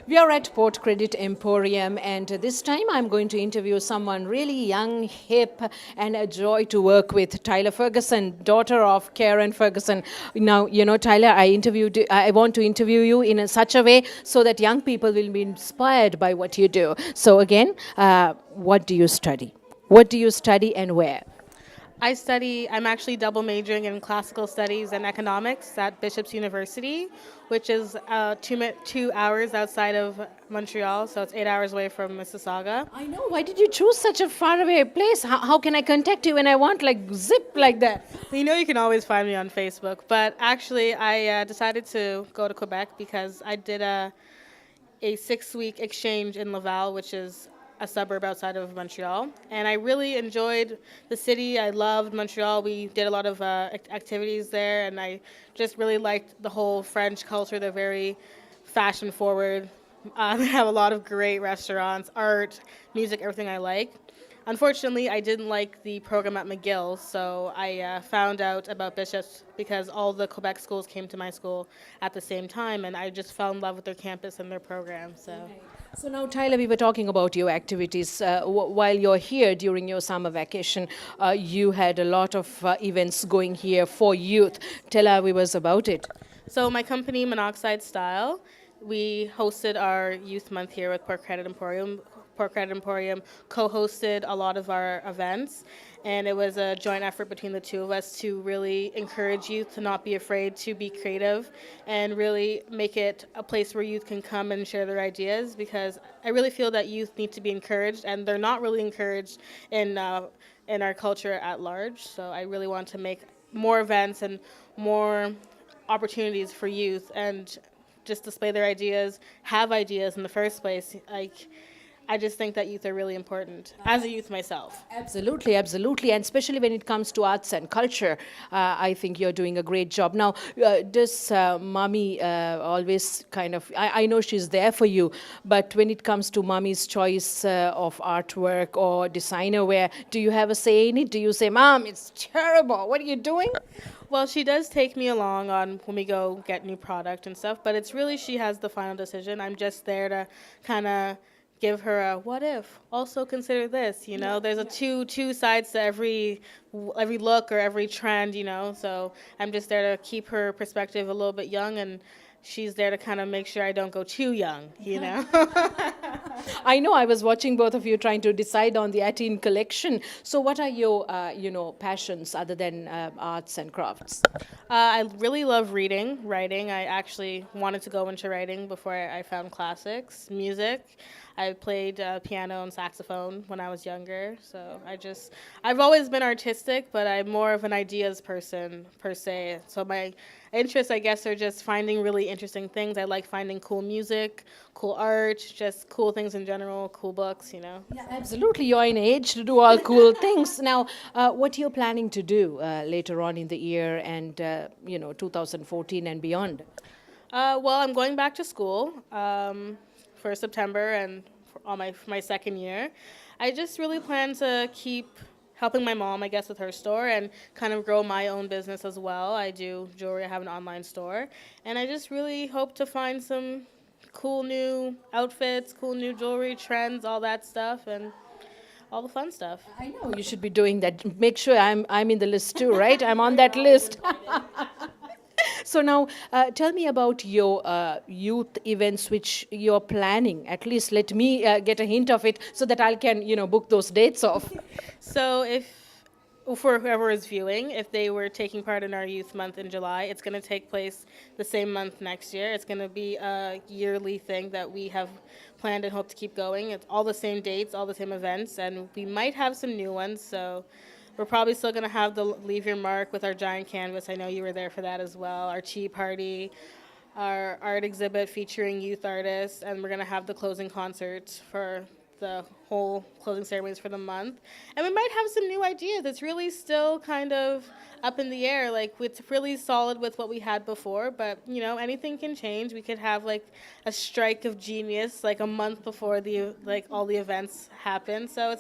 We are at Port Credit Emporium, and this time I'm going to interview someone really young, hip, and a joy to work with. Tyler Ferguson, daughter of Karen Ferguson. Now, Tyler, I want to interview you in such a way so that young people will be inspired by what you do. So, again, what do you study? What do you study and where? I'm actually double majoring in classical studies and economics at Bishop's University, which is 2 hours outside of Montreal, so it's 8 hours away from Mississauga. I know. Why did you choose such a faraway place? How can I contact you when I want like zip like that? You know, you can always find me on Facebook, but actually, I decided to go to Quebec because I did a 6-week exchange in Laval, which is a suburb outside of Montreal. And I really enjoyed the city. I loved Montreal. We did a lot of activities there, and I just really liked the whole French culture. They're very fashion forward. They have a lot of great restaurants, art, music, everything I like. Unfortunately, I didn't like the program at McGill, so I found out about Bishop's because all the Quebec schools came to my school at the same time, and I just fell in love with their campus and their program. So now, Tyler, we were talking about your activities. While you're here during your summer vacation, you had a lot of events going here for youth. Tell our viewers about it. So my company, Monoxide Style, we hosted our youth month here with Port Credit Emporium. Port Credit Emporium co-hosted a lot of our events, and it was a joint effort between the two of us to really encourage youth to not be afraid to be creative and really make it a place where youth can come and share their ideas, because I really feel that youth need to be encouraged, and they're not really encouraged in our culture at large. So I really want to make more events and more opportunities for youth and just display their ideas, have ideas in the first place. I just think that youth are really important as a youth myself. Absolutely, absolutely, and especially when it comes to arts and culture, I think you're doing a great job. Now, does mommy always kind of? I know she's there for you, but when it comes to mommy's choice of artwork or designer wear, do you have a say in it? Do you say, "Mom, it's terrible. What are you doing?" Well, she does take me along on when we go get new product and stuff, but it's really she has the final decision. I'm just there to kind of give her a what if. Also consider this, There's a two sides to every look or every trend, So I'm just there to keep her perspective a little bit young, and she's there to kind of make sure I don't go too young. I know I was watching both of you trying to decide on the 18 collection. So, what are your, passions other than arts and crafts? I really love writing. I actually wanted to go into writing before I found classics, music. I played piano and saxophone when I was younger. So I've always been artistic, but I'm more of an ideas person per se. So my interests, I guess, are just finding really interesting things. I like finding cool music, cool art, just cool things in general, cool books. Yeah, absolutely. You're in age to do all cool things. Now, what you're planning to do later on in the year and, 2014 and beyond? Well, I'm going back to school for September and for all my second year. I just really plan to keep helping my mom, I guess, with her store and kind of grow my own business as well. I do jewelry. I have an online store. And I just really hope to find some cool new outfits, cool new jewelry, trends, all that stuff, and all the fun stuff. I know you should be doing that. Make sure I'm in the list too, right? I'm on that list. So now, tell me about your youth events which you're planning. At least let me get a hint of it so that I can, book those dates off. So for whoever is viewing, if they were taking part in our youth month in July, it's going to take place the same month next year. It's going to be a yearly thing that we have planned and hope to keep going. It's all the same dates, all the same events, and we might have some new ones. So we're probably still going to have the Leave Your Mark with our giant canvas. I know you were there for that as well. Our tea party, our art exhibit featuring youth artists, and we're going to have the closing concert for the whole closing ceremonies for the month. And we might have some new ideas. It's really still kind of up in the air. Like, it's really solid with what we had before, but, anything can change. We could have, like, a strike of genius, like, a month before all the events happen. So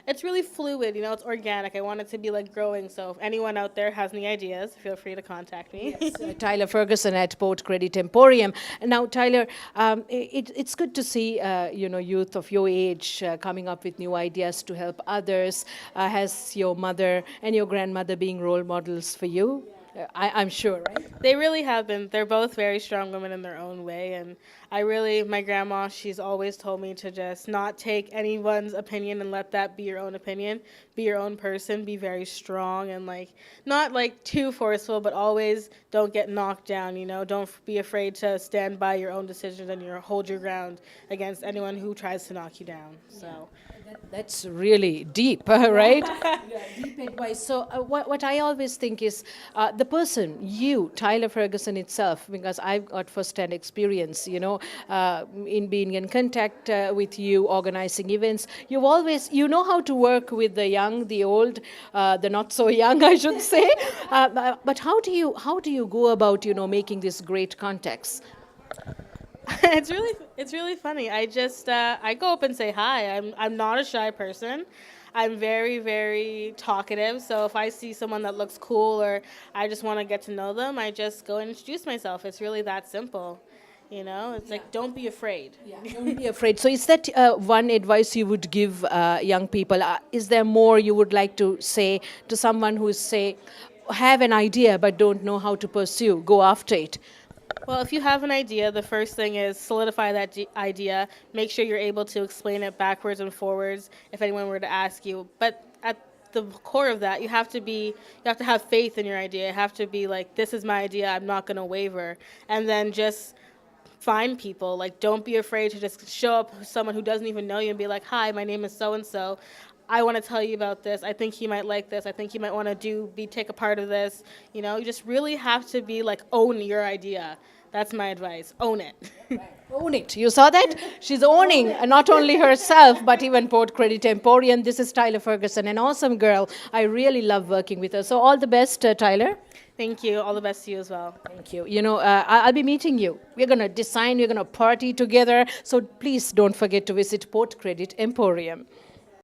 It's really fluid, you know, it's organic. I want it to be like growing. So if anyone out there has any ideas, feel free to contact me. Tyler Ferguson at Port Credit Emporium. Now, Tyler, it's good to see youth of your age coming up with new ideas to help others. Has your mother and your grandmother being role models for you? I'm sure, right? They really have been. They're both very strong women in their own way. And my grandma, she's always told me to just not take anyone's opinion and let that be your own opinion. Be your own person, be very strong and like, not like too forceful, but always don't get knocked down, you know? Don't be afraid to stand by your own decisions and hold your ground against anyone who tries to knock you down. So. That's really deep, right? Deep advice. So, what I always think is the person, you, Tyler Ferguson itself, because I've got first-hand experience, in being in contact with you, organizing events. You know how to work with the young, the old, the not so young, I should say. But how do you go about, making these great contacts? It's really funny. I go up and say hi. I'm not a shy person. I'm very, very talkative. So if I see someone that looks cool or I just want to get to know them, I just go and introduce myself. It's really that simple. You know, it's like, don't be afraid. Yeah, don't be afraid. So, is that one advice you would give young people? Is there more you would like to say to someone who's, say, have an idea but don't know how to pursue? Go after it. Well, if you have an idea, the first thing is solidify that idea. Make sure you're able to explain it backwards and forwards if anyone were to ask you. But at the core of that, you have to have faith in your idea. You have to be like, this is my idea. I'm not going to waver. And then just find people. Like, don't be afraid to just show up with someone who doesn't even know you and be like, hi, my name is so-and-so. I want to tell you about this. I think he might like this. I think he might want to take a part of this. You know, you just really have to be like, own your idea. That's my advice. Own it. Own it. You saw that? She's owning not only herself, but even Port Credit Emporium. This is Tyler Ferguson, an awesome girl. I really love working with her. So all the best, Tyler. Thank you. All the best to you as well. Thank you. I'll be meeting you. We're going to design, we're going to party together. So please don't forget to visit Port Credit Emporium.